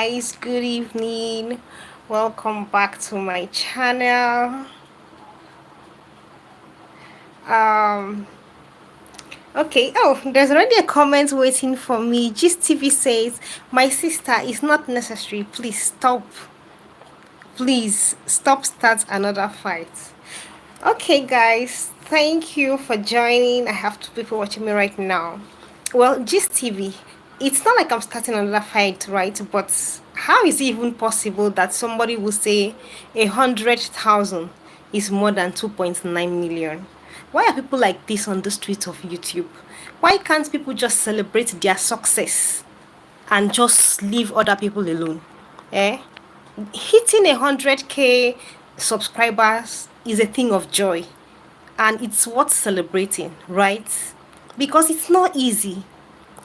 guys, good evening. Welcome back to my channel. Um okay, oh, there's already a comment waiting for me. Gist TV says, my sister, is not necessary. Please stop. Please stop, start another fight. Okay, guys, thank you for joining. I have two people watching me right now. Well, Gist TV, it's not like I'm starting another fight, right? But how is it even possible that somebody will say 100,000 is more than 2.9 million? Why are people like this on the streets of YouTube? Why can't people just celebrate their success and just leave other people alone? Eh? Hitting 100k subscribers is a thing of joy, and it's worth celebrating, right? Because it's not easy.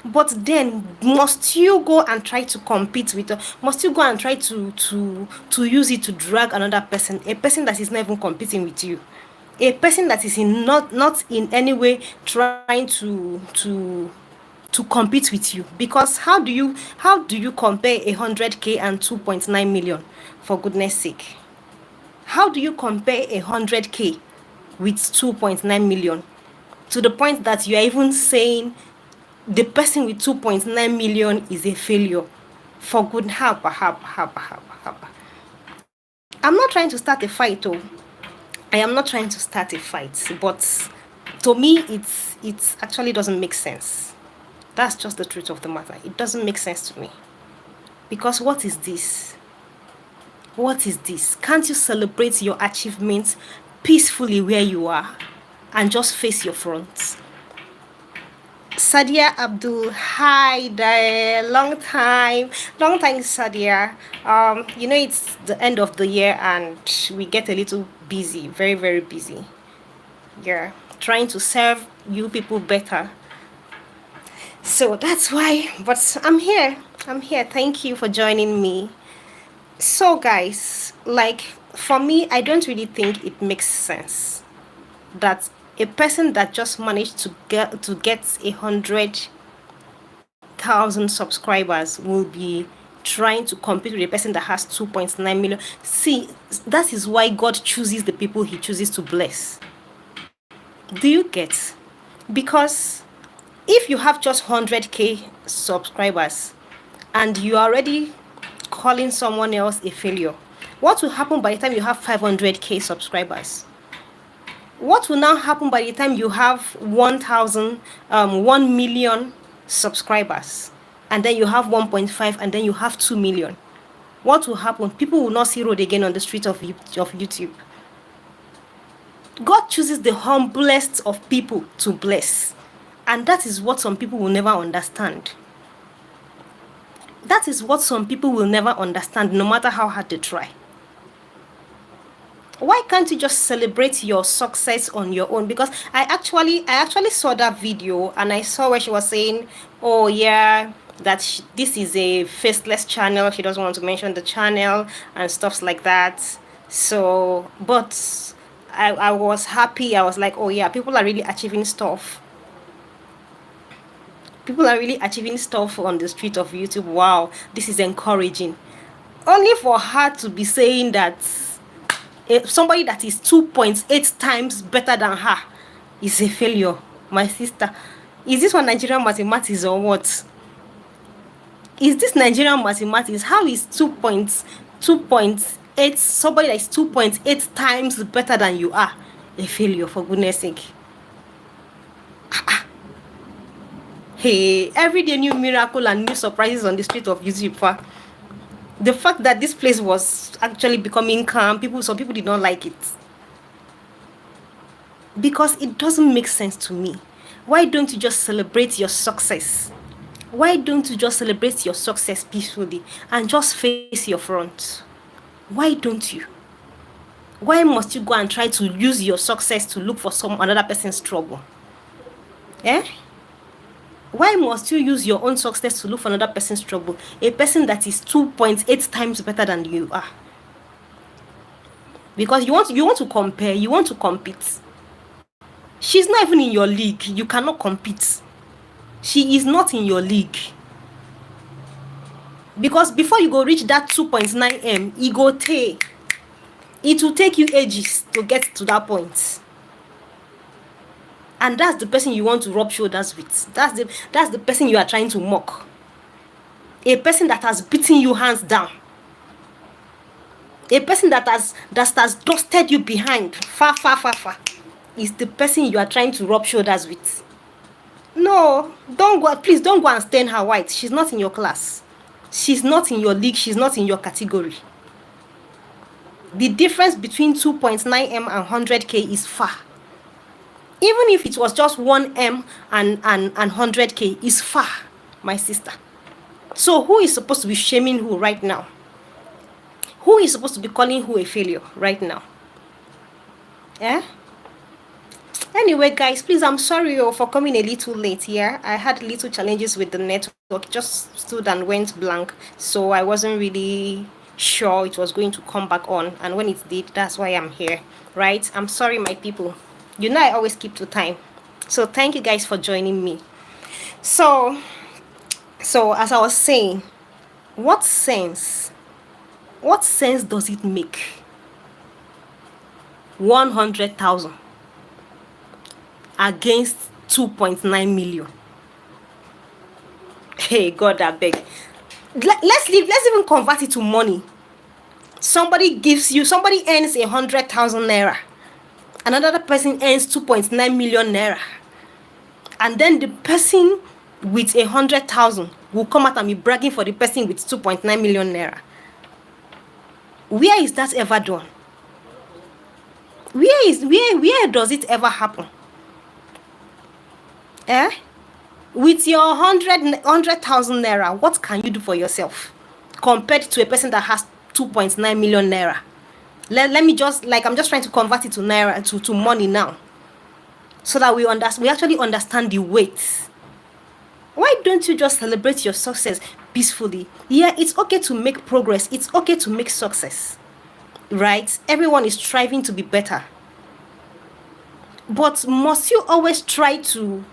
But then must you go and try to compete with, must you go and try to use it to drag another person, a person that is not even competing with you, a person that is in not in any way trying to compete with you? Because how do you compare 100k and 2.9 million, for goodness sake? How do you compare 100k with 2.9 million, to the point that you are even saying the person with 2.9 million is a failure? For good, haba. I'm not trying to start a fight, though. I am not trying to start a fight, but to me, it actually doesn't make sense. That's just the truth of the matter. It doesn't make sense to me. Because what is this? What is this? Can't you celebrate your achievements peacefully where you are and just face your front? Sadia Abdul, hi there. Long time, Sadia. It's the end of the year and we get a little busy, very, very busy. Yeah, trying to serve you people better. So that's why, but I'm here. Thank you for joining me. So, guys, like, for me, I don't really think it makes sense that a person that just managed to get 100,000 subscribers will be trying to compete with a person that has 2.9 million. See, that is why God chooses the people he chooses to bless. Do you get? Because if you have just 100k subscribers and you are already calling someone else a failure, what will happen by the time you have 500k subscribers? What will now happen by the time you have 1 million subscribers, and then you have 1.5, and then you have 2 million? What will happen? People will not see road again on the street of YouTube. God chooses the humblest of people to bless, and that is what some people will never understand. That is what some people will never understand, no matter how hard they try. Why can't you just celebrate your success on your own? Because I actually saw that video, and I saw where she was saying, oh yeah, that this is a faceless channel. She doesn't want to mention the channel and stuff like that. So, but I was happy. I was like, oh yeah, people are really achieving stuff. People are really achieving stuff on the street of YouTube. Wow, this is encouraging. Only for her to be saying that somebody that is 2.8 times better than her is a failure. My sister, is this one Nigerian mathematics or what? Is this Nigerian mathematics? How is 2.8, somebody that is 2.8 times better than you are, a failure, for goodness sake? Hey, every day new miracle and new surprises on the street of YouTube. The fact that this place was actually becoming calm, some people did not like it. Because it doesn't make sense to me. Why don't you just celebrate your success? Why don't you just celebrate your success peacefully and just face your front? Why don't you? Why must you go and try to use your success to look for another person's trouble? Eh? Why must you use your own success to look for another person's trouble? A person that is 2.8 times better than you are. Because you want to compare, you want to compete. She's not even in your league. You cannot compete. She is not in your league. Because before you go reach that 2.9M, it will take you ages to get to that point. And that's the person you want to rub shoulders with. That's the person you are trying to mock. A person that has beaten you hands down. A person that has dusted you behind far is the person you are trying to rub shoulders with. No, please don't go and stain her white. She's not in your class. She's not in your league. She's not in your category. The difference between 2.9M and 100K is far. Even if it was just 1M and 100K is far, my sister. So who is supposed to be shaming who right now? Who is supposed to be calling who a failure right now? Yeah? Anyway, guys, please, I'm sorry for coming a little late here. I had little challenges with the network. Just stood and went blank. So I wasn't really sure it was going to come back on. And when it did, that's why I'm here. Right? I'm sorry, my people. You know I always keep to time. So thank you guys for joining me. So as I was saying, what sense does it make? 100,000 against 2.9 million. Hey, God, I beg. Let's even convert it to money. Somebody earns 100,000 naira. Another person earns 2.9 million naira. And then the person with 100,000 will come out and be bragging for the person with 2.9 million naira. Where is that ever done? Where does it ever happen? With your 100,000 naira, what can you do for yourself compared to a person that has 2.9 million naira? Let me just, I'm just trying to convert it to naira, to money now, so that we actually understand the weight. Why don't you just celebrate your success peacefully? Yeah, it's okay to make progress. It's okay to make success, right? Everyone is striving to be better. But must you always try to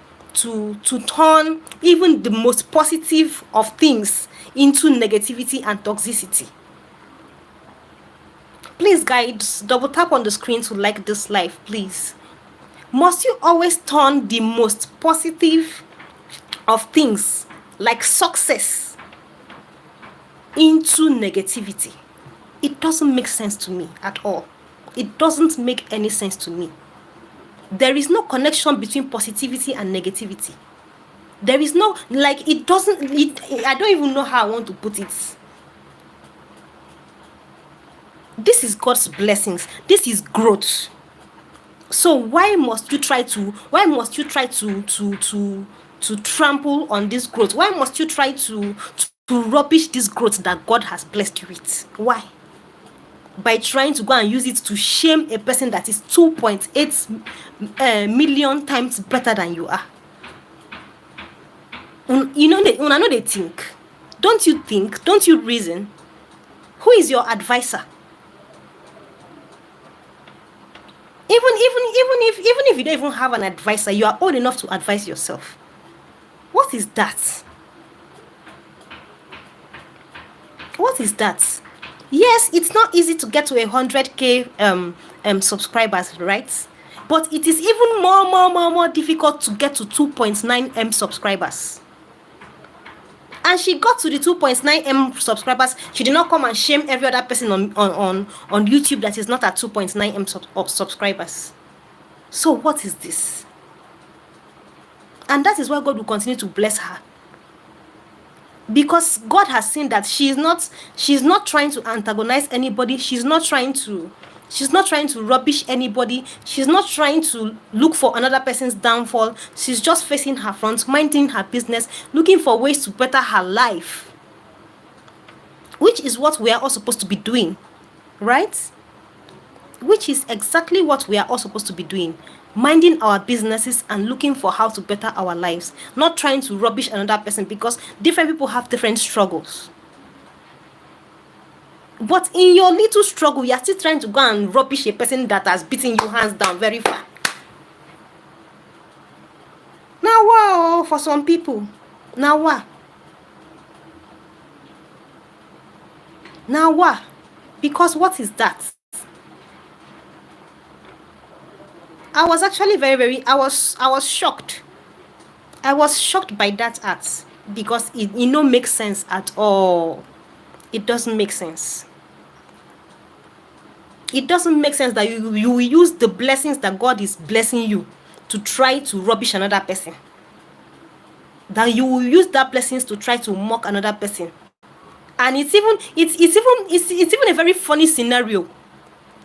turn even the most positive of things into negativity and toxicity? Please, guys, double tap on the screen to like this live, please. Must you always turn the most positive of things, like success, into negativity? It doesn't make sense to me at all. It doesn't make any sense to me. There is no connection between positivity and negativity. There is no, I don't even know how I want to put it. This is God's blessings. This is growth. So why must you try to trample on this growth? Why must you try to rubbish this growth that God has blessed you with? Why? By trying to go and use it to shame a person that is 2.8 million times better than you are. You know, they think. Don't you think? Don't you reason? Who is your advisor? Even if you don't even have an advisor, you are old enough to advise yourself. What is that? What is that? Yes, it's not easy to get to 100K subscribers, right? But it is even more difficult to get to 2.9M subscribers. And she got to the 2.9M subscribers. She did not come and shame every other person on YouTube that is not at 2.9M subscribers. So what is this? And that is why God will continue to bless her. Because God has seen that she's not trying to antagonize anybody. She's not trying to rubbish anybody. She's not trying to look for another person's downfall. She's just facing her front, minding her business, looking for ways to better her life. Which is what we are all supposed to be doing, right? Which is exactly what we are all supposed to be doing. Minding our businesses and looking for how to better our lives. Not trying to rubbish another person, because different people have different struggles. But in your little struggle, you are still trying to go and rubbish a person that has beaten you hands down very far. Now, wow, for some people. Now, what? Now what? Because what is that? I was actually I was shocked. I was shocked by that act because it no make sense at all. It doesn't make sense. It doesn't make sense that you will use the blessings that God is blessing you to try to rubbish another person. That you will use that blessings to try to mock another person. And it's even a very funny scenario.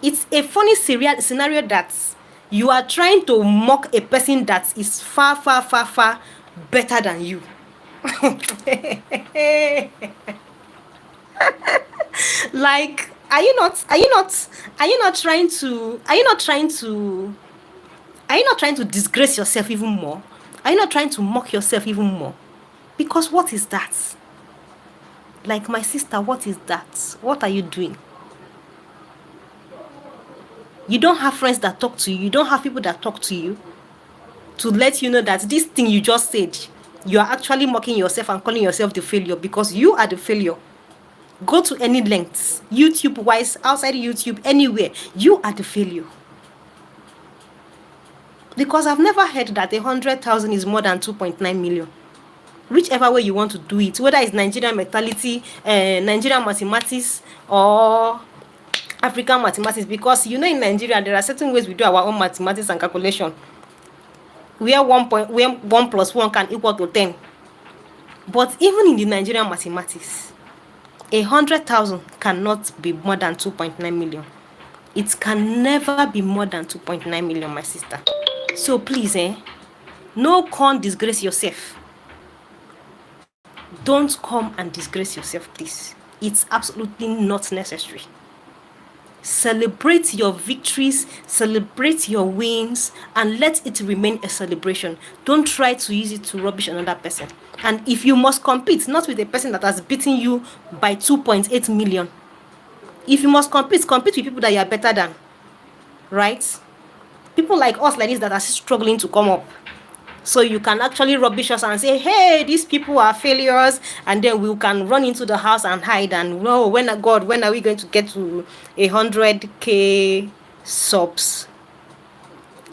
It's a funny scenario that you are trying to mock a person that is far, far, far, far better than you. Like, are you not trying to disgrace yourself even more? Are you not trying to mock yourself even more? Because what is that? Like, my sister, what is that? What are you doing? You don't have friends that talk to you. You don't have people that talk to you to let you know that this thing you just said, you are actually mocking yourself and calling yourself the failure, because you are the failure. Go to any lengths, YouTube wise, outside YouTube, anywhere, you are the failure. Because I've never heard that 100,000 is more than 2.9 million. Whichever way you want to do it, whether it's Nigerian mentality, Nigerian mathematics, or African mathematics, because in Nigeria there are certain ways we do our own mathematics and calculation, where 1 plus 1 can equal to 10. But even in the Nigerian mathematics, 100,000 cannot be more than 2.9 million. It can never be more than 2.9 million, my sister. So please, no come disgrace yourself. Don't come and disgrace yourself, please. It's absolutely not necessary. Celebrate your victories, celebrate your wins, and let it remain a celebration. Don't try to use it to rubbish another person. And if you must compete, not with a person that has beaten you by 2.8 million. If you must compete with people that you are better than. Right? People like us, like this, that are struggling to come up. So you can actually rubbish us and say, hey, these people are failures, and then we can run into the house and hide and, no, when are we going to get to 100k subs?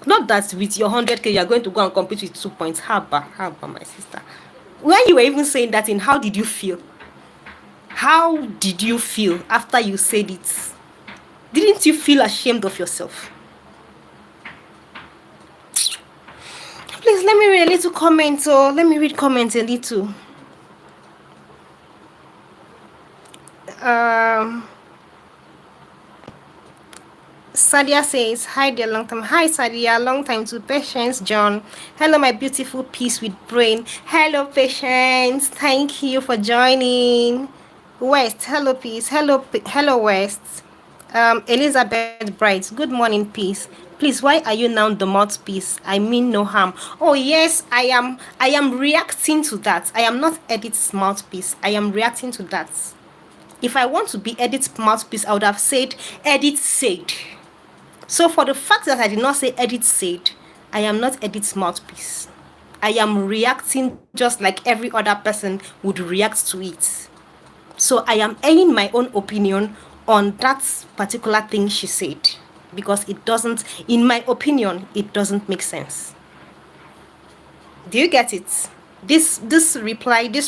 Not that with your 100k you are going to go and compete with 2 points. Haba, my sister. When you were even saying that, how did you feel? How did you feel after you said it? Didn't you feel ashamed of yourself? Please let me read a little comment. So let me read comments a little. Sadia says, hi there, long time. Hi Sadia, long time to Patience John. Hello, my beautiful piece with brain. Hello, Patience. Thank you for joining. West, hello, peace. Hello, West. Elizabeth Bright, good morning, peace. Please, why are you now the mouthpiece? I mean no harm. Oh yes, I am reacting to that. I am not Edith's mouthpiece. I am reacting to that. If I want to be Edith's mouthpiece, I would have said Edith said. So for the fact that I did not say Edith said, I am not Edith's mouthpiece. I am reacting just like every other person would react to it. So I am airing my own opinion on that particular thing she said, because it doesn't, in my opinion, it doesn't make sense. Do you get it? This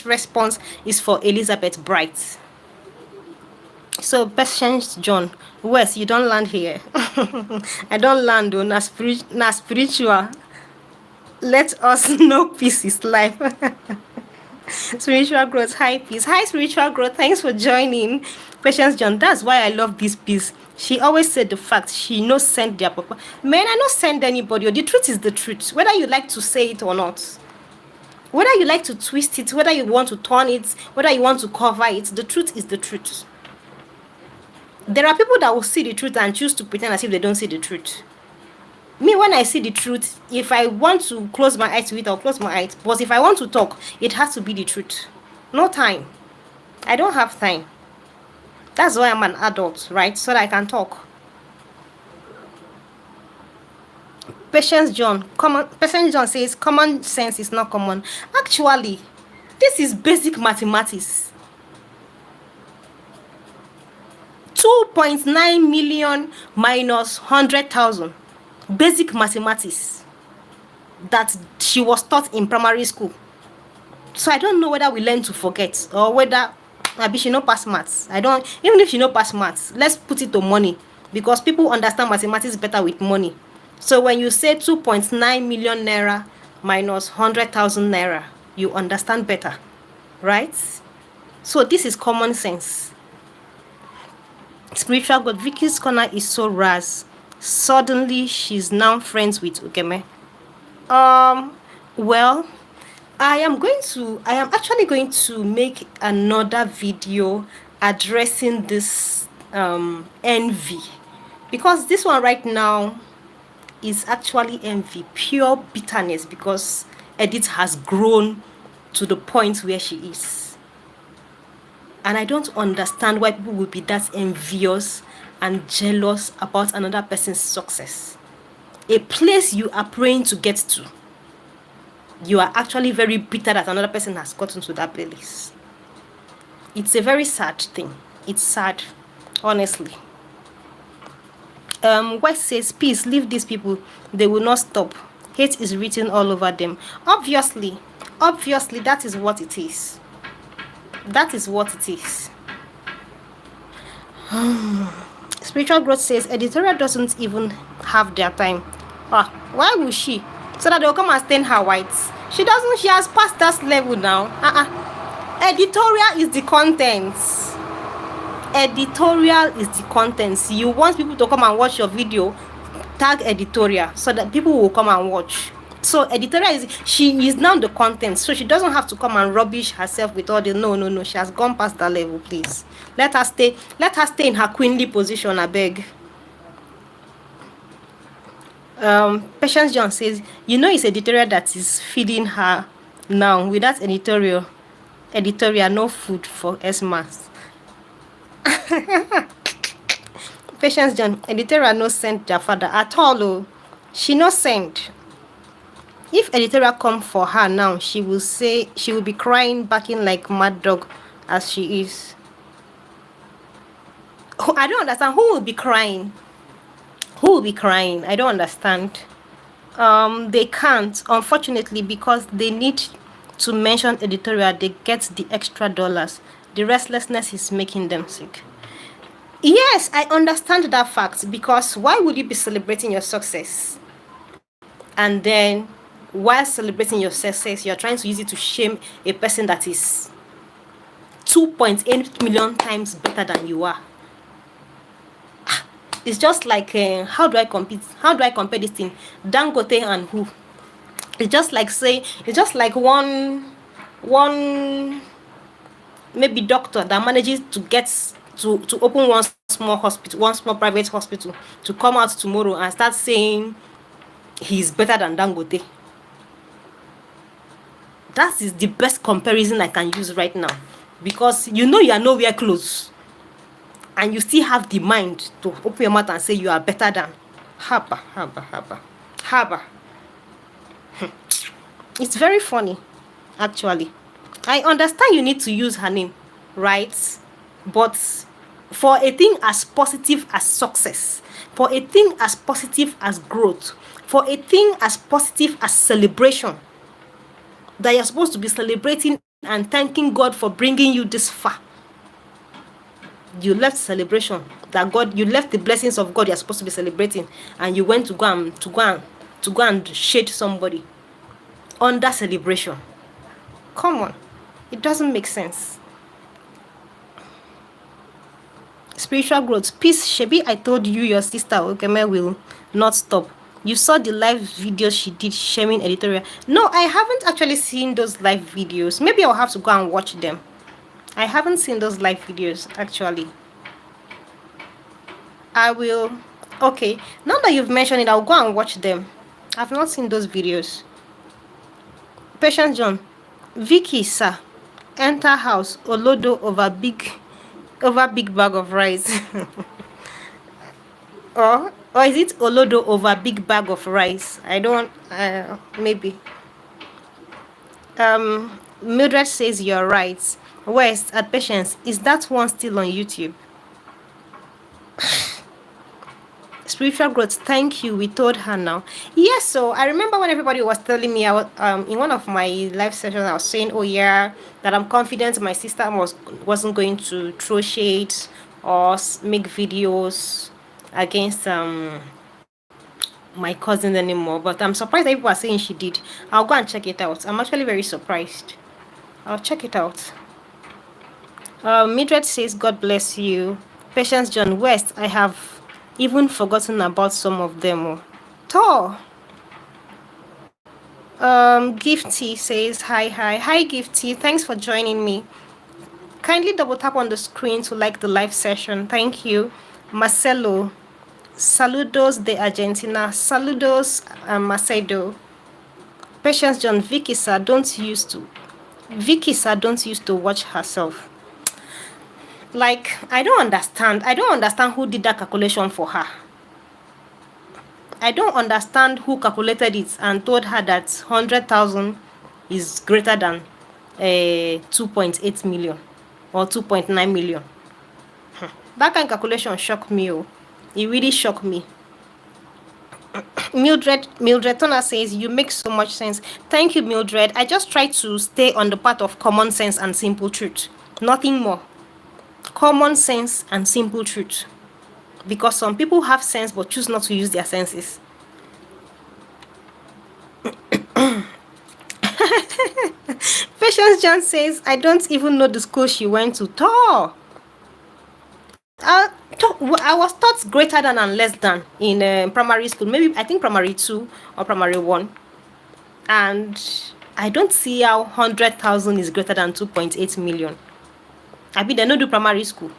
response is for Elizabeth Bright. So Patience John, Wes, you don't land here. I don't land on a spiritual. Let us know peace is life. Spiritual growth, hi peace. Hi spiritual growth, thanks for joining. Patience John, that's why I love this piece. She always said the fact. She no send their papa. Man, I not send anybody. The truth is the truth, whether you like to say it or not. Whether you like to twist it, whether you want to turn it, whether you want to cover it, the truth is the truth. There are people that will see the truth and choose to pretend as if they don't see the truth. Me, when I see the truth, if I want to close my eyes to it, I'll close my eyes. But if I want to talk, it has to be the truth. No time. I don't have time. That's why I'm an adult, right? So that I can talk. Patience John says, common sense is not common. Actually, this is basic mathematics. 2.9 million minus 100,000. Basic mathematics that she was taught in primary school. So I don't know whether we learn to forget or whether maybe she no pass maths. I don't, even if she no pass maths, let's put it to money, because people understand mathematics better with money. So when you say 2.9 million naira minus 100,000 naira, you understand better, right? So this is common sense. Spiritual God, Vicky's corner is so ras. Suddenly she's now friends with Ukeme. Well, I am actually going to make another video addressing this envy, because this one right now is actually envy, pure bitterness, because Edith has grown to the point where she is. And I don't understand why people will be that envious and jealous about another person's success. A place you are praying to get to, you are actually very bitter that another person has gotten to that place. It's a very sad thing. It's sad, honestly. West says, peace, leave these people. They will not stop. Hate is written all over them. Obviously, that is what it is. That is what it is. Spiritual growth says, editorial doesn't even have their time. Why would she? So that they'll come and stain her white. She doesn't, she has passed that level now. Editorial is the content. Editorial is the contents. You want people to come and watch your video, tag editorial so that people will come and watch. So editorial is, she is now the content, so she doesn't have to come and rubbish herself with all the no. She has gone past that level. Please let her stay in her queenly position, I beg. Patience John says, it's editorial that is feeding her now. With that editorial no food for Esmas. Patience John, editorial no send their father at all. Oh. She no send. If editorial come for her now, she will say, she will be crying, barking like mad dog as she is. I don't understand. Who will be crying? Who will be crying? I don't understand. They can't, unfortunately, because they need to mention editorial. They get the extra dollars. The restlessness is making them sick. Yes, I understand that fact, because why would you be celebrating your success? And then, while celebrating your success, you're trying to use it to shame a person that is 2.8 million times better than you are. It's just like, how do I compete? How do I compare this thing? Dangote and who? It's just like one maybe doctor that manages to get to open one small hospital, one small private hospital, to come out tomorrow and start saying he's better than Dangote. That is the best comparison I can use right now, because you are nowhere close, and you still have the mind to open your mouth and say you are better than. Haba. It's very funny, actually. I understand you need to use her name, right? But for a thing as positive as success, for a thing as positive as growth, for a thing as positive as celebration, that you're supposed to be celebrating and thanking God for bringing you this far, you left celebration, you left the blessings of God you're supposed to be celebrating, and you went to go and shade somebody under celebration. Come on, it doesn't make sense. Spiritual growth, peace. Shebi, I told you your sister Okeme will not stop. You saw the live videos she did shaming editorial. No, I haven't actually seen those live videos. Maybe I'll have to go and watch them. I haven't seen those live videos, actually. I will. Okay, now that you've mentioned it, I'll go and watch them. I've not seen those videos. Patience John, Vicky, sir, enter house, Olodo over big bag of rice. or is it Olodo over big bag of rice? I don't, maybe. Mildred says you're right. West at Patience, is that one still on YouTube? Spiritual growth, thank you. We told her now. Yes, so I remember when everybody was telling me, in one of my live sessions, I was saying, oh yeah, that I'm confident my sister wasn't going to throw shade or make videos against my cousin anymore. But I'm surprised that people are saying she did. I'll go and check it out. I'm actually very surprised. I'll check it out. Mildred says, God bless you. Patience John West, I have even forgotten about some of them. Oh. Tor. Gifty says, hi, hi. Hi, Gifty. Thanks for joining me. Kindly double tap on the screen to like the live session. Thank you. Marcelo. Saludos de Argentina. Saludos, Macedo. Patience John, Vicky sir don't used to watch herself. Like, I don't understand. I don't understand who did that calculation for her. I don't understand who calculated it and told her that 100,000 is greater than 2.8 million or 2.9 million. That kind of calculation shocked me. Oh. It really shocked me. Mildred Turner says, you make so much sense. Thank you, Mildred. I just try to stay on the path of common sense and simple truth. Nothing more. Common sense and simple truth. Because some people have sense but choose not to use their senses. Patience John says, I don't even know the school she went to. Tor. I was taught greater than and less than in primary school. Maybe, I think primary 2 or primary 1. And I don't see how 100,000 is greater than 2.8 million. I mean, they don't do primary school.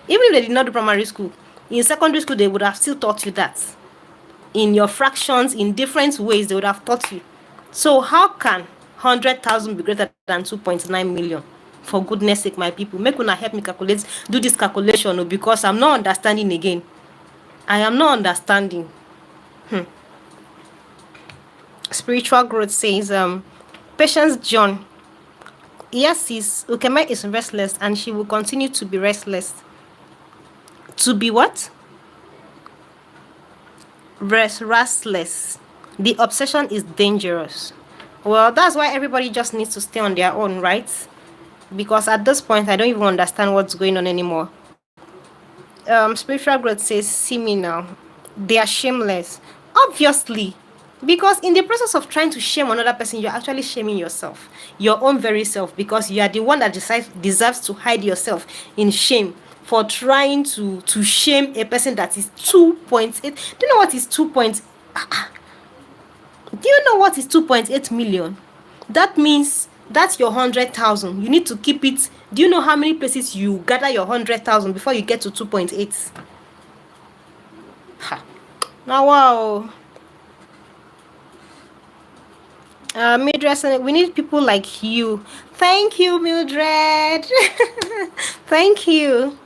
Even if they did not do primary school, in secondary school, they would have still taught you that. In your fractions, in different ways, they would have taught you. So how can 100,000 be greater than 2.9 million? For goodness sake, my people, make una help me do this calculation, because I'm not understanding again. I am not understanding. Spiritual growth says, Patience John, yes, sis, Ukeme is restless and she will continue to be restless. To be what? Restless. The obsession is dangerous. Well, that's why everybody just needs to stay on their own, right? Because at this point, I don't even understand what's going on anymore. Spiritual growth says, see me now. They are shameless. Obviously. Because in the process of trying to shame another person, you're actually shaming yourself. Your own very self. Because you are the one that deserves to hide yourself in shame for trying to shame a person that is 2.8. Do you know what is 2.8? Do you know what is 2.8 million? That means that's your 100,000. You need to keep it. Do you know how many places you gather your 100,000 before you get to 2.8? Now, wow. Mildred, we need people like you. Thank you, Mildred. Thank you.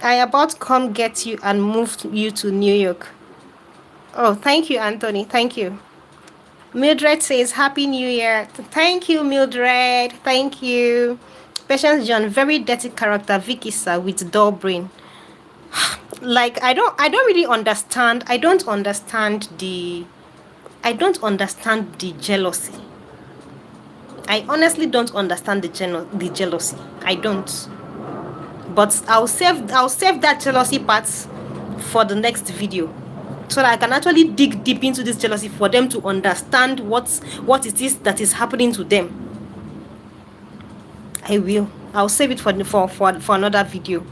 I about come get you and move you to New York. Oh, thank you, Anthony. Thank you. Mildred says, Happy New Year. Thank you, Mildred. Thank you. Patience John, very dirty character, Vicky sir, with dull brain. Like, I don't really understand. I don't understand the jealousy. I honestly don't understand the jealousy. I don't. But I'll save that jealousy part for the next video, so that I can actually dig deep into this jealousy for them to understand what it is that is happening to them. I will. I'll save it for another video.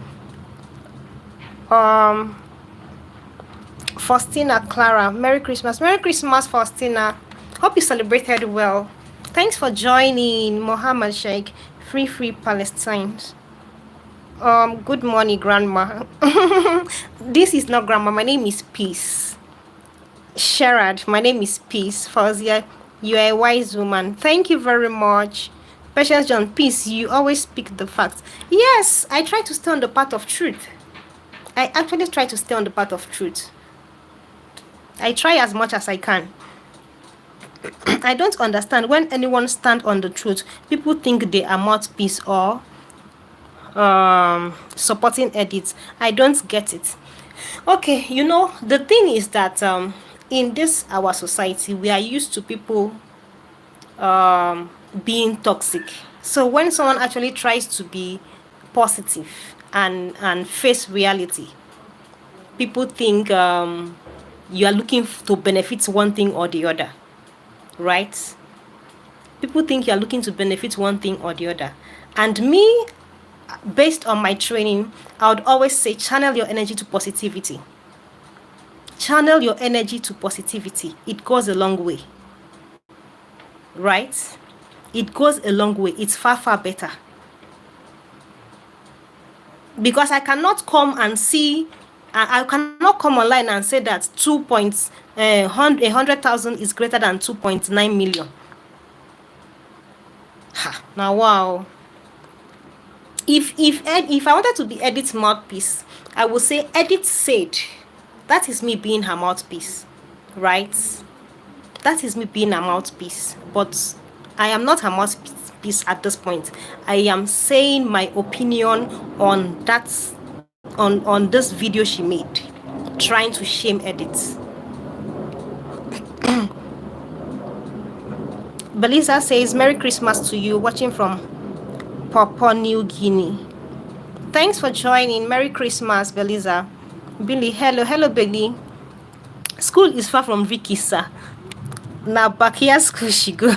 Faustina Clara, Merry Christmas. Merry Christmas, Faustina. Hope you celebrated well. Thanks for joining, Mohammed Sheikh. Free Palestine. Good morning, Grandma. This is not Grandma. My name is Peace. Sherrod, my name is Peace. Fauzia, you are a wise woman. Thank you very much. Patience John, Peace, you always speak the facts. Yes, I try to stay on the path of truth. I actually try to stay on the path of truth. I try as much as I can. I don't understand when anyone stands on the truth. People think they are mouthpiece or supporting edits. I don't get it. Okay, the thing is that in this our society, we are used to people being toxic. So when someone actually tries to be positive and face reality, people think you are looking to benefit one thing or the other, right? People think you are looking to benefit one thing or the other. And me, based on my training, I would always say channel your energy to positivity. Channel your energy to positivity. It goes a long way, right? It goes a long way. It's far, far better. Because I cannot come and see, I cannot come online and say that 100,000 is greater than 2.9 million. Ha, now wow. If I wanted to be Edith's mouthpiece, I would say Edith said. That is me being her mouthpiece, right? That is me being her mouthpiece. But I am not her mouthpiece at this point. I am saying my opinion on on this video she made, trying to shame Edith. Belisa says, Merry Christmas to you, watching from Papua New Guinea. Thanks for joining. Merry Christmas, Belisa. Billy, hello, Billy. School is far from Vicky, sir. Now back here school she go.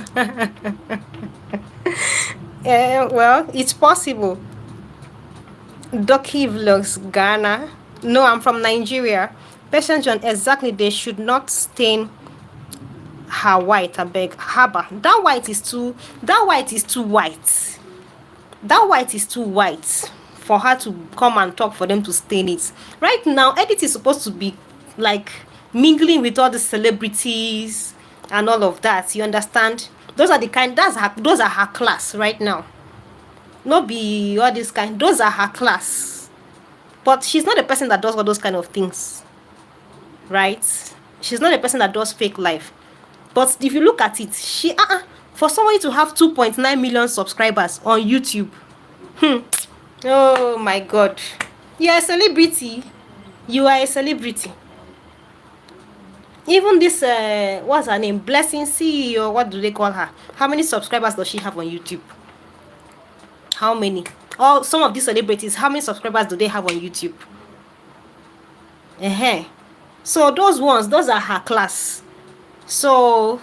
Well, it's possible. Doki Vlogs, Ghana. No, I'm from Nigeria. Patient John, exactly. They should not stain her white. I beg. Haba. That white is too white. That white is too white for her to come and talk, for them to stain it. Right now, Edith is supposed to be like mingling with all the celebrities and all of that. You understand? Those are those are her class right now. Not be all this kind. Those are her class. But she's not a person that does all those kind of things. Right? She's not a person that does fake life. But if you look at it, for somebody to have 2.9 million subscribers on YouTube, oh my God, you're a celebrity. You are a celebrity. Even this, what's her name? Blessing CEO, what do they call her? How many subscribers does she have on YouTube? How many? Oh, some of these celebrities, how many subscribers do they have on YouTube? So those are her class. So,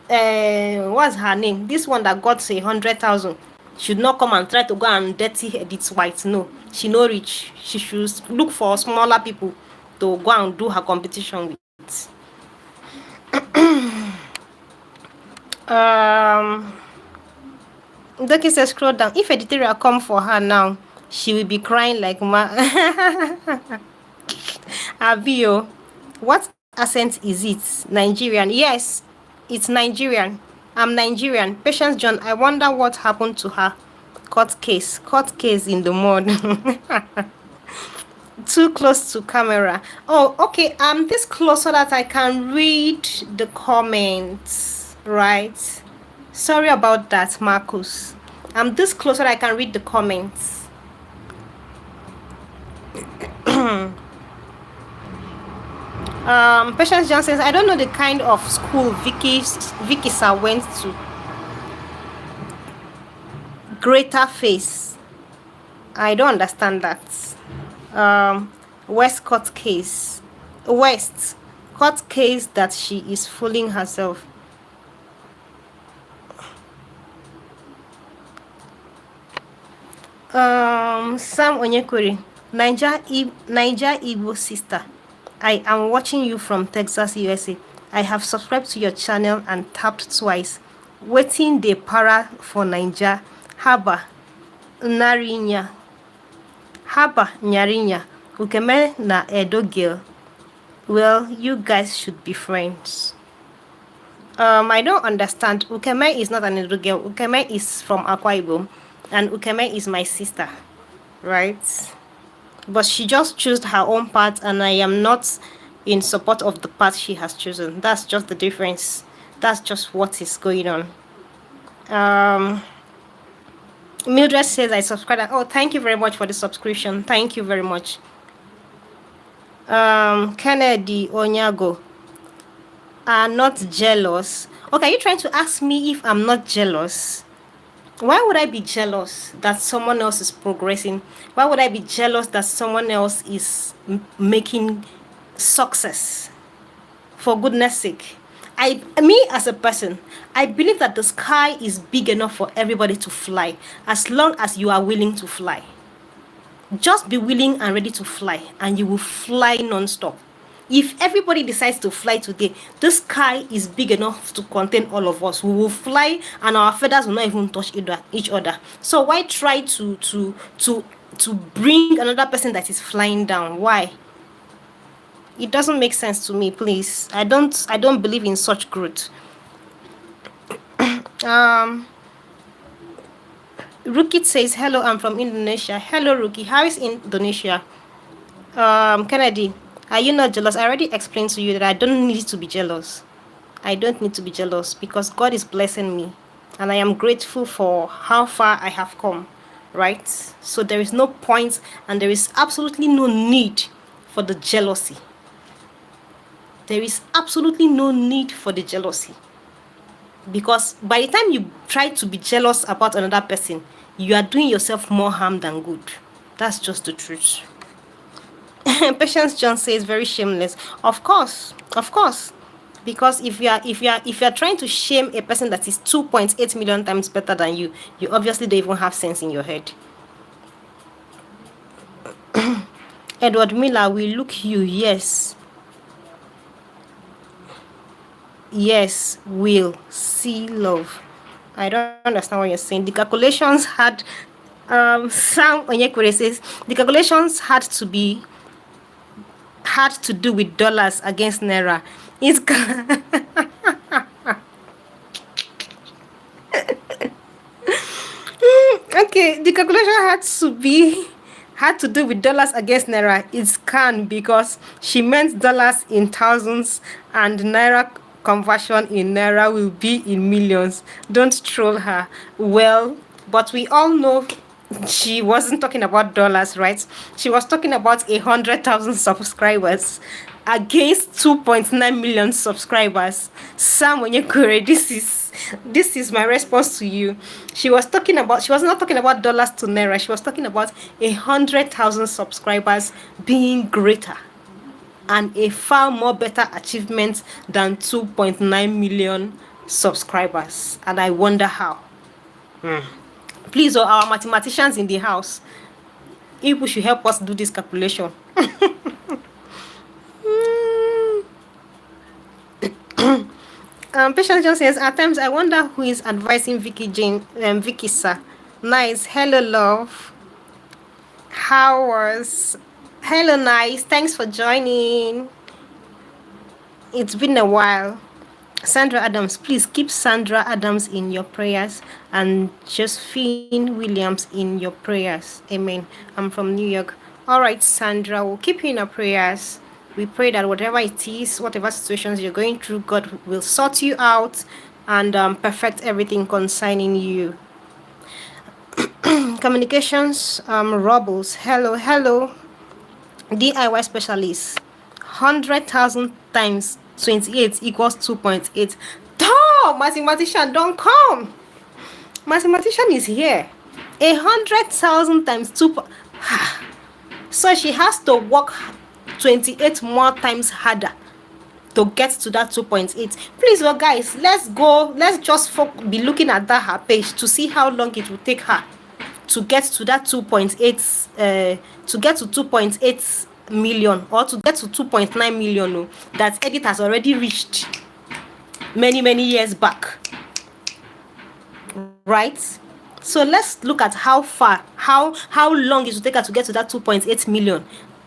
what's her name? This one that got 100,000 should not come and try to go and dirty Edith White. No, she no rich. She should look for smaller people to go and do her competition with. Doki says, scroll down. If editorial come for her now, she will be crying like Abio. What accent is it? Nigerian? Yes, it's Nigerian. I'm Nigerian. Patience John, I wonder what happened to her. Court case in the mud. Too close to camera. Oh, okay. I'm this close so that I can read the comments, right? Sorry about that, Marcus. I'm this close so that I can read the comments. Patience John says, I don't know the kind of school Vicky sir went to. Greater face. I don't understand that. West court case that she is fooling herself. Sam Onyekwere, Niger Igbo sister, I am watching you from Texas, USA. I have subscribed to your channel and tapped twice. Waiting the para for Niger. Haba Nyarinya. Ukeme na Edo girl. Well, you guys should be friends. I don't understand. Ukeme is not an Edo girl. Ukeme is from Akwa Ibom, and Ukeme is my sister, right? But she just chose her own path, and I am not in support of the path she has chosen. That's just the difference. That's just what is going on. Mildred says I subscribe. Oh, thank you very much for the subscription. Thank you very much. Kennedy Onyago are not jealous. Okay, are you trying to ask me if I'm not jealous? Why would I be jealous that someone else is progressing? Why would I be jealous that someone else is making success? For goodness sake. Me as a person, I believe that the sky is big enough for everybody to fly as long as you are willing to fly. Just be willing and ready to fly, and you will fly non-stop. If everybody decides to fly today, the sky is big enough to contain all of us. We will fly, and our feathers will not even touch each other. So why try to bring another person that is flying down? Why? It doesn't make sense to me, please. I don't believe in such growth. Um Rookie says, hello, I'm from Indonesia. Hello, Rookie. How is Indonesia? Kennedy, are you not jealous? I already explained to you that I don't need to be jealous. I don't need to be jealous because God is blessing me. And I am grateful for how far I have come. Right? So there is no point and there is absolutely no need for the jealousy. There is absolutely no need for the jealousy. Because by the time you try to be jealous about another person, you are doing yourself more harm than good. That's just the truth. Patience John says very shameless. Of course, of course. Because if you are trying to shame a person that is 2.8 million times better than you, you obviously don't even have sense in your head. Edward Miller, we look you, yes. Yes, will see love. I don't understand what you're saying. The calculations had Sam Onyekure says the calculations had to do with dollars against naira. It's okay. The calculation had to do with dollars against naira. It's can because she meant dollars in thousands and naira conversion in naira will be in millions. Don't troll her. Well, but we all know she wasn't talking about dollars, right? She was talking about 100,000 subscribers against 2.9 million subscribers. Sam Onyekure, this is my response to you. She was not talking about dollars to naira. She was talking about 100,000 subscribers being greater and a far more better achievement than 2.9 million subscribers. And I wonder how. Please, our mathematicians in the house, if we should help us do this calculation. Patience just says, at times I wonder who is advising Vicky sir. Nice. Hello, love. How was? Hello, nice. Thanks for joining. It's been a while. Sandra Adams, please keep Sandra Adams in your prayers and Josephine Williams in your prayers. Amen. I'm from New York. All right, Sandra, we'll keep you in our prayers. We pray that whatever it is, whatever situations you're going through, God will sort you out and perfect everything concerning you. Communications, Robles. Hello. DIY specialist. 100,000 times 28 equals 2.8. Tom, mathematician, don't come. Mathematician is here. 100,000 times 2. So she has to work 28 more times harder to get to that 2.8. Please, well, guys, let's go. Let's just be looking at that her page to see how long it will take her to get to that 2.8. To get to 2.8 million or to get to 2.9 million that Edith has already reached many years back, right? So let's look at how long it will take her to get to that 2.8 million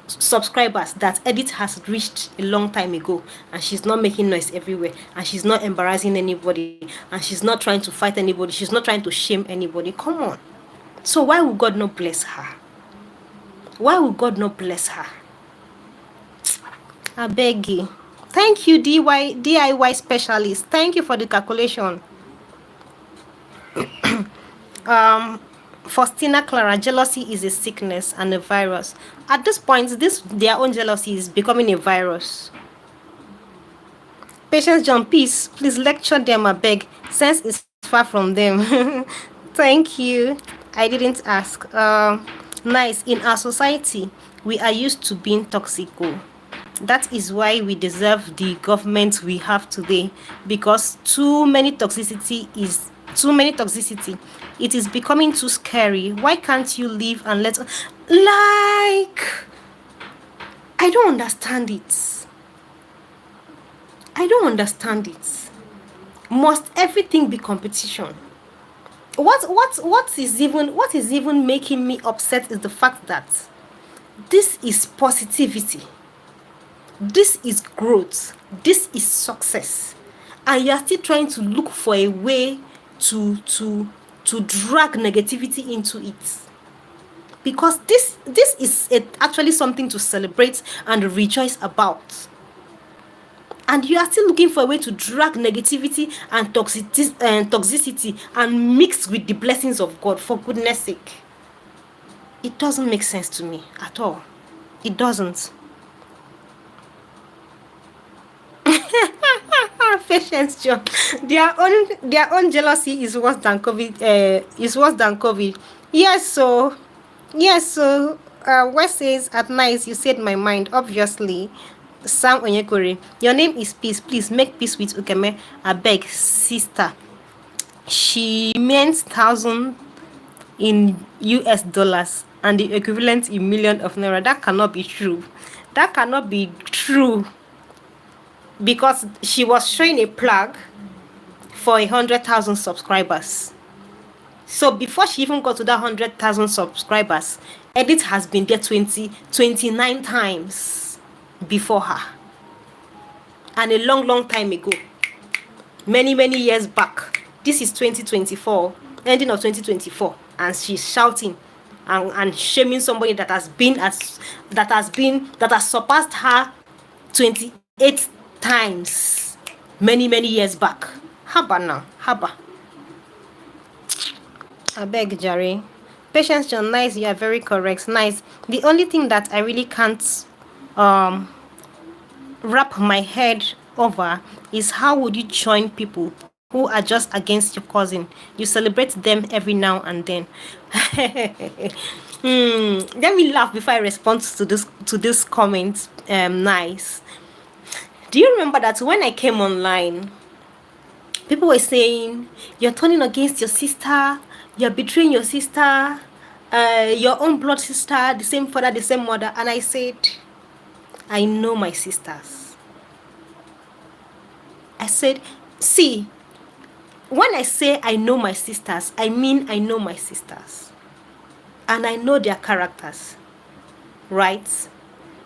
subscribers that Edith has reached a long time ago, and she's not making noise everywhere, and she's not embarrassing anybody, and she's not trying to fight anybody, she's not trying to shame anybody. Come on. So why would God not bless her? Why would God not bless her? I beg you. Thank you, DIY specialist. Thank you for the calculation. Faustina Clara, jealousy is a sickness and a virus. At this point, this their own jealousy is becoming a virus. Patience John, please lecture them, I beg. Sense is far from them. Thank you. I didn't ask. Nice. In our society, we are used to being toxic. That is why we deserve the government we have today, because too many toxicity. It is becoming too scary. Why can't you live and let I don't understand it. I don't understand it. Must everything be competition? What is even making me upset is the fact that this is positivity. This is growth. This is success. And you are still trying to look for a way to drag negativity into it. Because this is actually something to celebrate and rejoice about. And you are still looking for a way to drag negativity and toxicity and mix with the blessings of God, for goodness sake. It doesn't make sense to me at all. It doesn't. Patience, John. Their own jealousy is worse than COVID. Yes, so West says at night you said my mind, obviously. Sam Onyekore, your name is Peace. Please make peace with Ukeme. I beg, sister. She means 1,000 in US dollars and the equivalent in million of naira. That cannot be true. That cannot be true. Because she was showing a plug for 100,000 subscribers. So before she even got to that 100,000 subscribers, Edith has been there 29 times before her. And a long time ago. Many years back. This is 2024, ending of 2024. And she's shouting and shaming somebody that has surpassed her 28 times many years back. Haba now. Haba. I beg, Jerry. Patience John, nice, you are very correct. Nice. The only thing that I really can't wrap my head over is how would you join people who are just against your cousin? You celebrate them every now and then. Let me laugh before I respond to this comment. Nice. Do you remember that when I came online, people were saying, you're turning against your sister, you're betraying your sister, your own blood sister, the same father, the same mother. And I said, I know my sisters. I said, see, when I say I know my sisters, I mean I know my sisters. And I know their characters. Right?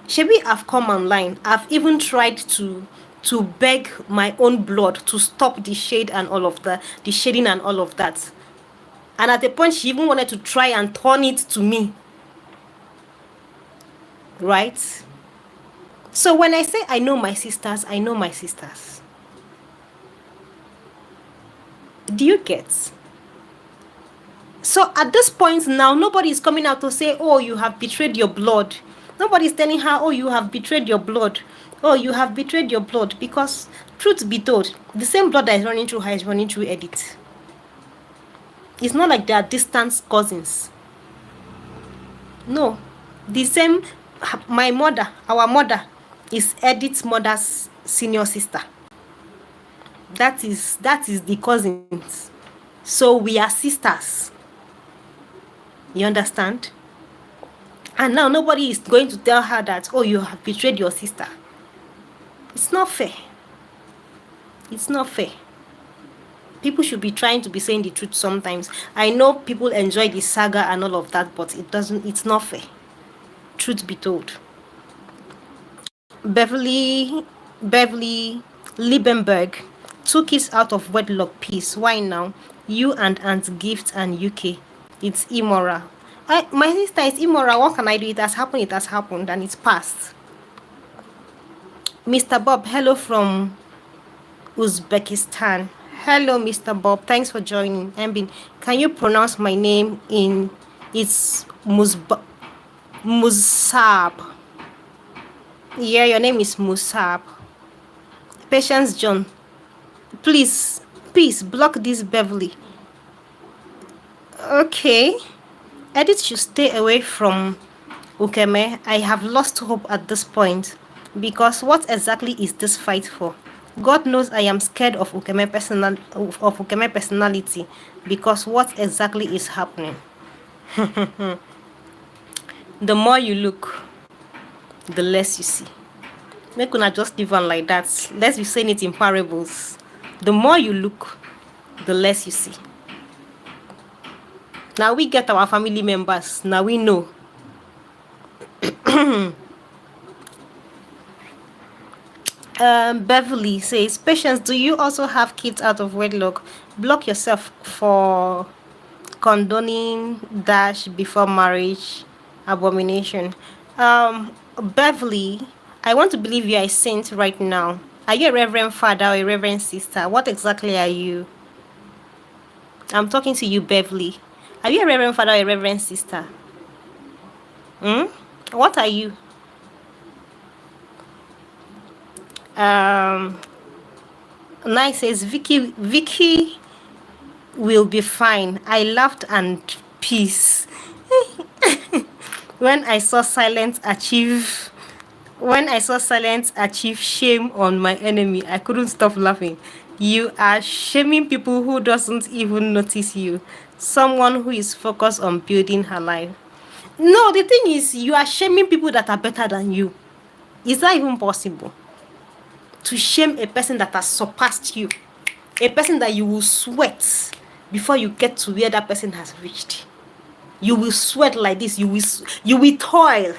Shebi, I've come online. I've even tried to beg my own blood to stop the shade and all of that, the shading and all of that. And at a point, she even wanted to try and turn it to me. Right? So when I say I know my sisters, I know my sisters. Do you get? So at this point now, nobody is coming out to say, oh, you have betrayed your blood. Nobody is telling her, oh, you have betrayed your blood. Oh, you have betrayed your blood. Because, truth be told, the same blood that is running through her is running through Edith. It's not like they are distant cousins. No. The same, my mother, our mother, is Edith's mother's senior sister. That is the cousins. So we are sisters. You understand? And now nobody is going to tell her that, oh, you have betrayed your sister. It's not fair. It's not fair. People should be trying to be saying the truth sometimes. I know people enjoy the saga and all of that, but it's not fair. Truth be told. Beverly Liebenberg, 2 kids out of wedlock, peace. Why now? You and Aunt Gift and UK. It's immoral. My sister is immoral. What can I do? It has happened, and it's past. Mr. Bob, hello from Uzbekistan. Hello, Mr. Bob. Thanks for joining. Mbin, can you pronounce my name in it's Musab? Yeah, your name is Musab. Patience John. Please, please block this Beverly. Okay. Edith should stay away from Ukeme. I have lost hope at this point. Because what exactly is this fight for? God knows I am scared of Ukeme personality. Because what exactly is happening? The more you look, the less you see. Make una just live on like that. Let's be saying it in parables. The more you look, the less you see. Now we get our family members. Now we know. Beverly says, Patience, do you also have kids out of wedlock? Block yourself for condoning dash before marriage abomination. Beverly, I want to believe you are a saint right now. Are you a reverend father or a reverend sister? What exactly are you? I'm talking to you, Beverly. Are you a reverend father or a reverend sister? Hmm? What are you? Um, Nice says Vicky will be fine. I laughed and peace. When I saw silence achieve when I saw silence achieve shame on my enemy, I couldn't stop laughing. You are shaming people who doesn't even notice you. Someone who is focused on building her life. No, the thing is, you are shaming people that are better than you. Is that even possible? To shame a person that has surpassed you, a person that you will sweat before you get to where that person has reached. You will sweat like this. You will toil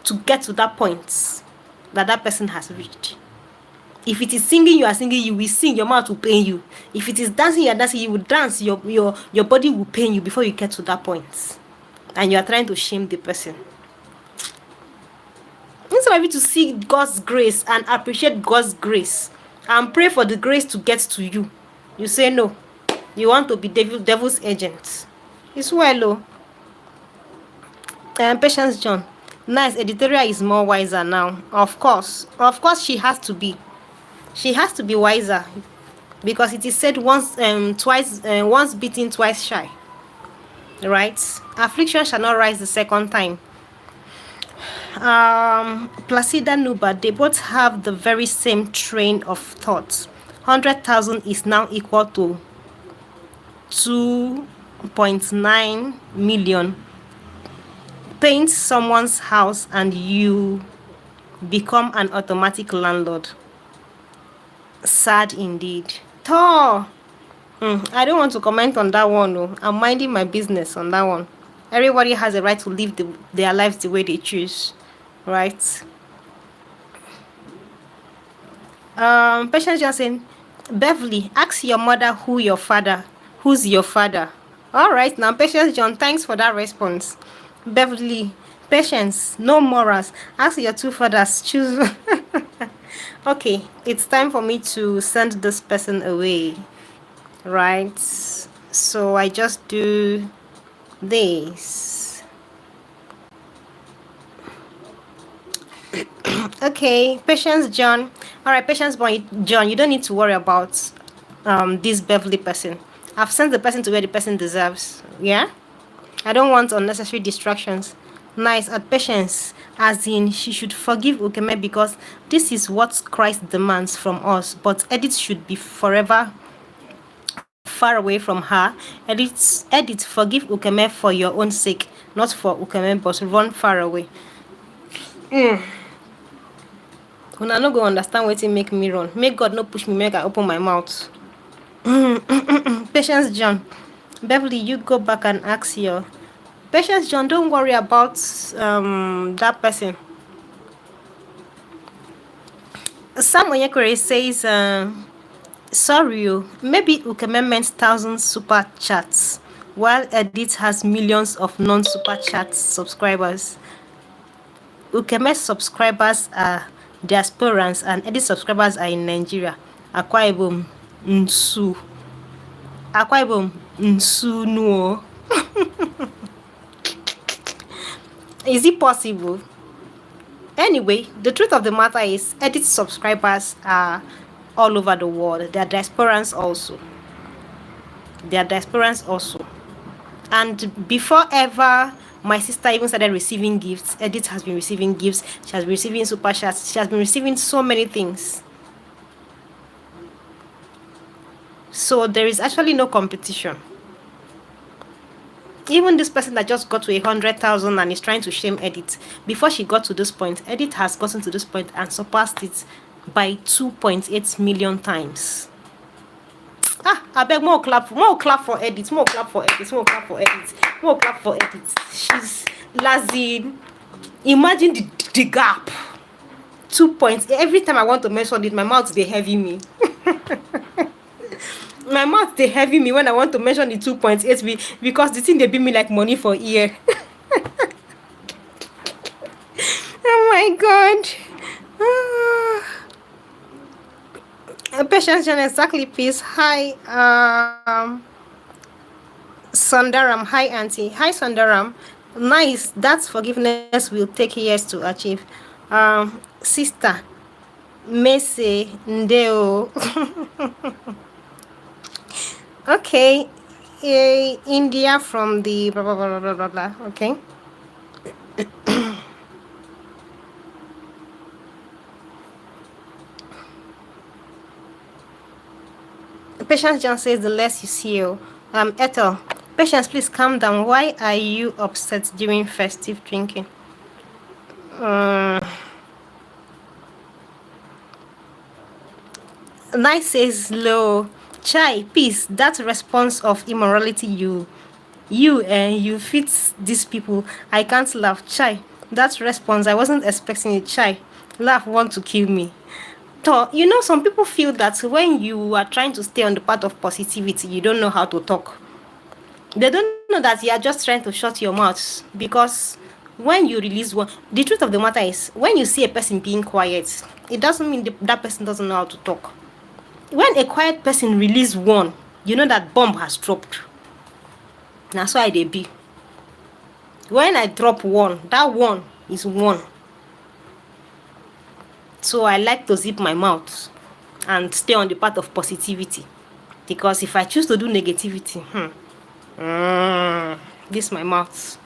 to get to that point that that person has reached. If it is singing, you are singing, you will sing, your mouth will pain you. If it is dancing, you are dancing, you will dance, your body will pain you before you get to that point. And you are trying to shame the person. Instead of you to see God's grace and appreciate God's grace and pray for the grace to get to you, you say no. You want to be devil's agent. It's well, oh. Patience John. Nice. Editorial is more wiser now. Of course. Of course she has to be. She has to be wiser. Because it is said once beaten, twice shy. Right? Affliction shall not rise the second time. Placida Nuba, they both have the very same train of thought. 100,000 is now equal to 2.9 million. Paint someone's house and you become an automatic landlord. Sad indeed. Thor! I don't want to comment on that one. No. I'm minding my business on that one. Everybody has a right to live their lives the way they choose. Right? Patience Johnson, Beverly, ask your mother who's your father. All right, now Patience John, thanks for that response. Beverly, Patience, no morals. Ask your two fathers, choose. Okay, it's time for me to send this person away. Right? So I just do this. Okay, Patience John. All right, Patience John, you don't need to worry about this Beverly person. I've sent the person to where the person deserves. Yeah? I don't want unnecessary distractions. Nice. At Patience, as in she should forgive Ukeme because this is what Christ demands from us. But Edith should be forever far away from her. Edith, forgive Ukeme for your own sake, not for Ukeme, but run far away. Una no go understand wetin make me run. Make God no push me, make I open my mouth. Patience John. Beverly, you go back and ask your Patience John, don't worry about that person. Sam Onyekure says, sorry, maybe Ukeme meant thousands super chats, while Edith has millions of non-super chat subscribers. Ukeme subscribers are diasporans and Edith subscribers are in Nigeria. Akwa Ibom, Nsu. Akwa Ibom, Nsunuo. Is it possible? Anyway, the truth of the matter is, Edit subscribers are all over the world. They are diasporans also. They are diasporans also. And before ever my sister even started receiving gifts, Edith has been receiving gifts. She has been receiving super chats. She has been receiving so many things. So there is actually no competition. Even this person that just got to 100,000 and is trying to shame Edith, before she got to this point, Edith has gotten to this point and surpassed it by 2.8 million times. I beg more clap for Edith, more clap for Edith, more clap for Edith, more clap for Edith. She's lazing. Imagine the gap. 2 points. Every time I want to mention it, my mouth they heavy me. My mouth they heavy me when I want to mention the 2.8 because the thing they bill me like money for ear. Oh my god. Patience John, exactly, please. Hi, Sundaram. Hi, Auntie. Hi, Sundaram. Nice. That forgiveness will take years to achieve. Sister, Mese Ndeo. Okay. India from the blah, blah, blah, blah, blah, blah. Okay. Patience John says the less you see. Ethel, Patience, please calm down. Why are you upset during festive drinking? Nice says low. Chai, peace. That response of immorality you fit these people. I can't laugh. Chai, that response, I wasn't expecting it. Chai, laugh want to kill me. You know, some people feel that when you are trying to stay on the path of positivity, you don't know how to talk. They don't know that you are just trying to shut your mouth, because when you release one, the truth of the matter is, when you see a person being quiet, it doesn't mean that person doesn't know how to talk. When a quiet person release one, you know that bomb has dropped. That's why they be. When I drop one, that one is one. So I like to zip my mouth and stay on the path of positivity. Because if I choose to do negativity, this is my mouth.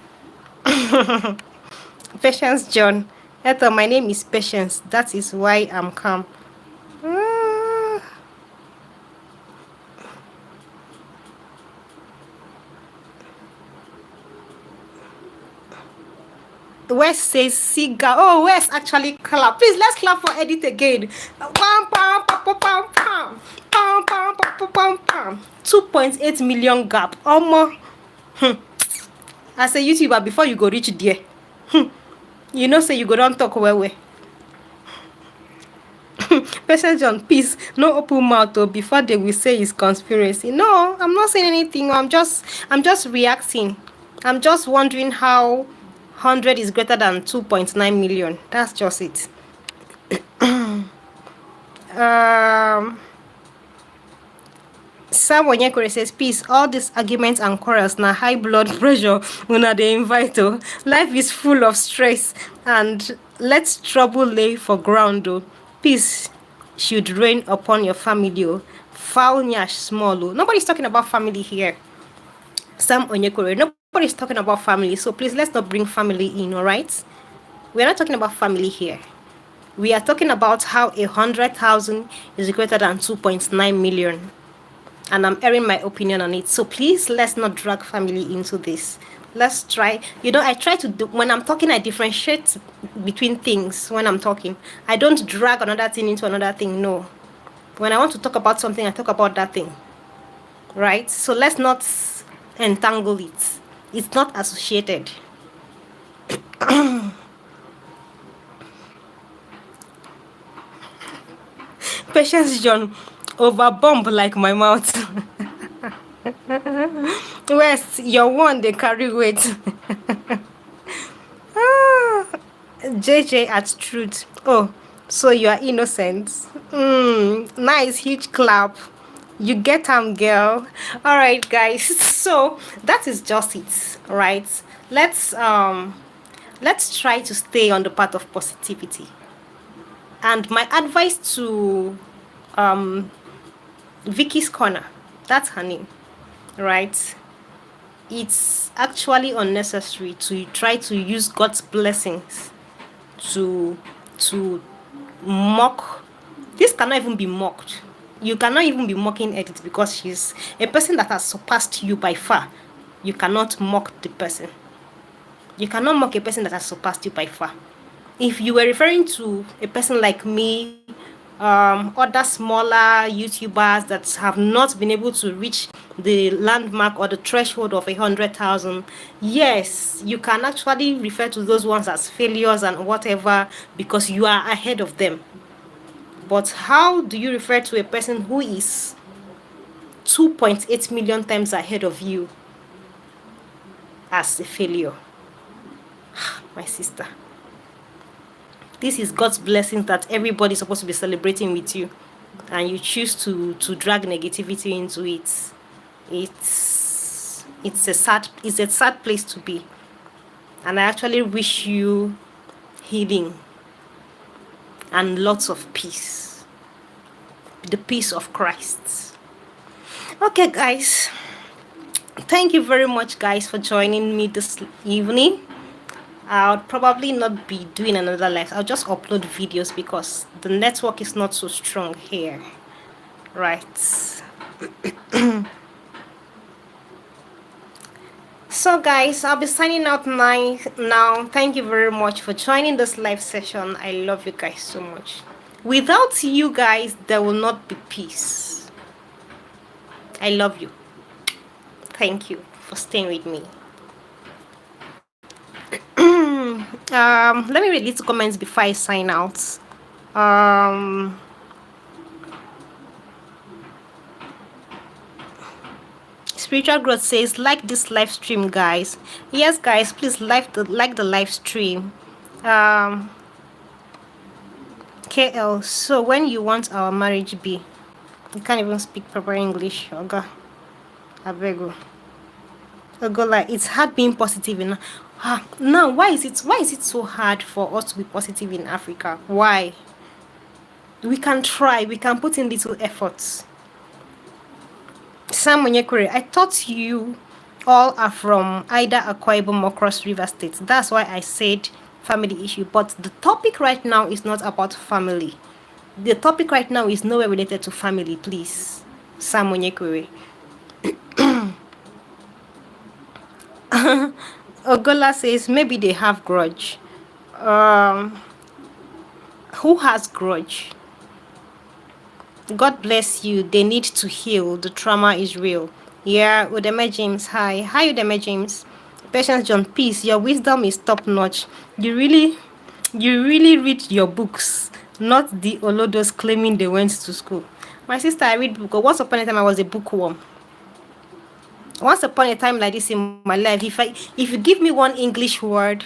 Patience John. Ethel, my name is Patience. That is why I'm calm. West says cigar. Oh, West actually clap. Please, let's clap for Edith again. Pam, pam, pam, pam, pam, pam. Pam, pam, pam, pam, pam. 2.8 million gap. As a YouTuber, before you go reach there, you know, say you go don't talk well. Patient John, peace. No open mouth though, before they will say it's conspiracy. No, I'm not saying anything. I'm just reacting. I'm just wondering how 100 is greater than 2.9 million. That's just it. Sam Onyekure says, peace. All these arguments and quarrels now high blood pressure when they invite. Life is full of stress, and let's trouble lay for ground though. Peace should reign upon your family. Foul nyash small. Nobody's talking about family here. Sam Onyekure, nobody's talking about family. So please, let's not bring family in, all right? We're not talking about family here. We are talking about how 100,000 is greater than 2.9 million. And I'm airing my opinion on it. So please, let's not drag family into this. Let's try. You know, I try to do, when I'm talking, I differentiate between things when I'm talking. I don't drag another thing into another thing. No. When I want to talk about something, I talk about that thing. Right? So let's not entangle it. It's not associated. Patience John, overbomb like my mouth. West, your one they carry weight. JJ at truth. Oh, so you are innocent. Nice, huge clap. You get girl. All right, guys. So that is just it, right? Let's um let's try to stay on the path of positivity. And my advice to um Vicky's Corner, that's her name, right? It's actually unnecessary to try to use God's blessings to to mock. This cannot even be mocked. You cannot even be mocking Edith because she's a person that has surpassed you by far. You cannot mock the person. You cannot mock a person that has surpassed you by far. If you were referring to a person like me, other smaller YouTubers that have not been able to reach the landmark or the threshold of 100,000, yes, you can actually refer to those ones as failures and whatever because you are ahead of them. But how do you refer to a person who is 2.8 million times ahead of you as a failure? My sister, this is God's blessings that everybody's supposed to be celebrating with you, and you choose to drag negativity into it. It's a sad place to be, and I actually wish you healing and lots of peace, the peace of Christ. Okay, guys, thank you very much, guys, for joining me this evening. I'll probably not be doing another live. I'll just upload videos because the network is not so strong here. Right. So guys, I'll be signing out now. Thank you very much for joining this live session. I love you guys so much. Without you guys, there will not be peace. I love you. Thank you for staying with me. Let me read little comments before I sign out. Spiritual Growth says, like this live stream, guys. Yes, guys, please like the live stream. KL, so when you want our marriage be? You can't even speak proper English. Oga, Abego. Ogola, it's hard being positive in. Now, why is it so hard for us to be positive in Africa? Why? We can try. We can put in little efforts. Sam Onyekure, I thought you all are from either Akwa Ibom or Cross River State. That's why I said family issue. But the topic right now is not about family. The topic right now is nowhere related to family, please. Sam Onyekure. Ogola says maybe they have grudge. Who has grudge? God bless you. They need to heal. The trauma is real. Yeah, Udeme James. Hi. Hi, Udeme James. Patience John, peace. Your wisdom is top notch. You really read your books, not the Olodos claiming they went to school. My sister, I read book. Once upon a time, I was a bookworm. Once upon a time like this in my life, if you give me one English word,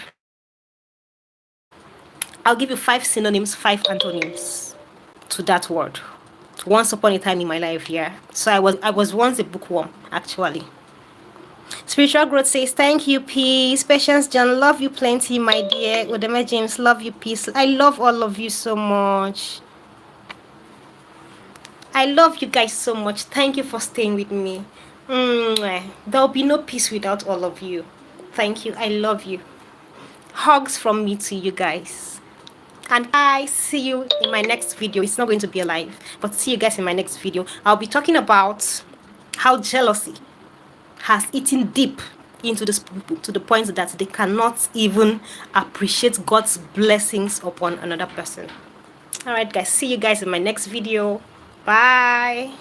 I'll give you 5 synonyms, 5 antonyms to that word. Once upon a time in my life, yeah. So I was once a bookworm, actually. Spiritual Growth says, thank you, peace. Patience John, love you plenty, my dear. Udeme James, love you, peace. I love all of you so much. I love you guys so much. Thank you for staying with me. There'll be no peace without all of you. Thank you. I love you. Hugs from me to you guys. And I see you in my next video. It's not going to be a live, but see you guys in my next video. I'll be talking about how jealousy has eaten deep into this people to the point that they cannot even appreciate God's blessings upon another person. All right, guys. See you guys in my next video. Bye.